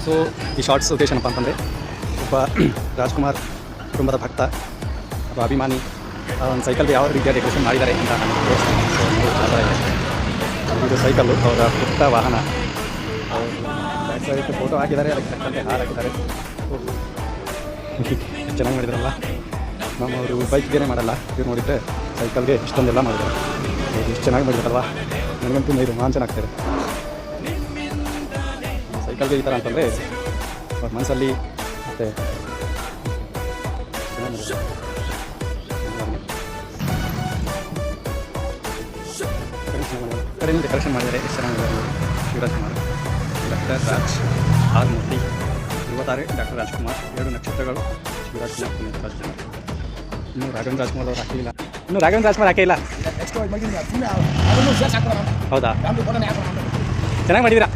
So ಈ shorts ಉದ್ದೇಶ ಏನಪ್ಪ ಅಂತಂದರೆ ಒಬ್ಬ ರಾಜ್ಕುಮಾರ್ ಕುಟುಂಬದ ಭಕ್ತ ಒಬ್ಬ ಅಭಿಮಾನಿ ಒಂದು ಸೈಕಲ್ಗೆ ಯಾವ ರೀತಿಯ ಡೆಕೋರೇಷನ್ ಮಾಡಿದ್ದಾರೆ ಅಂತ ನನಗೆ ತೋರಿಸ್ತೀನಿ. ಇದು ಸೈಕಲ್ಲು ಅವರ ಪುಟ್ಟ ವಾಹನ. ಬ್ಯಾಕ್ ಸೈಡ್ ಫೋಟೋ ಹಾಕಿದ್ದಾರೆ, ಅದಕ್ಕೆ ತಕ್ಕಂತೆ ಹಾರ ಹಾಕಿದ್ದಾರೆ. ಚೆನ್ನಾಗಿ ಮಾಡಿದಾರಲ್ಲ. ನಮ್ಮವರು ಬೈಕ್ಗೇನೆ ಮಾಡಲ್ಲ, ಇವ್ರು ನೋಡಿದರೆ ಸೈಕಲ್ಗೆ ಇಷ್ಟೊಂದೆಲ್ಲ ಮಾಡಿದ್ದಾರೆ. ಎಷ್ಟು ಚೆನ್ನಾಗಿ ಮಾಡಿದಾರಲ್ವ, ನನಗಂತೂ ಇದು ರೋಮಾಂಚನ ಆಗ್ತಾಯಿದೆ. ಸೈಕಲ್ಗೆ ಈ ಥರ ಅಂತಂದರೆ ಅವ್ರ ಮನಸ್ಸಲ್ಲಿ ಮತ್ತು ಕಡೆಯಿಂದ ಕಲೆಕ್ಷನ್ ಮಾಡಿದ್ದಾರೆ. ಎಷ್ಟು ಚೆನ್ನಾಗಿದ್ದಾರೆ. ಶಿವರಾಜ್ಕುಮಾರ್, ಡಾಕ್ಟರ್ ರಾಜ್ ಆರ್ ಮೂರ್ತಿ, 26 ಡಾಕ್ಟರ್ ರಾಜ್ಕುಮಾರ್, 2 ನಕ್ಷತ್ರಗಳು ಶಿವರಾಜ್ಕುಮಾರ್, ಪುನೀತ್ ರಾಜ್ಕುಮಾರ್. ಇನ್ನೂ ರಾಘವೇಂದ್ರ ರಾಜ್ಕುಮಾರ್ ಅವ್ರು ಹಾಕಿಲ್ಲ. ಇನ್ನೂ ರಾಘವೇಂದ್ರ ರಾಜ್ಕುಮಾರ್ ಹಾಕಿಲ್ಲ. ಹೌದಾ, ಚೆನ್ನಾಗಿ ಮಾಡಿದ್ದೀರಾ.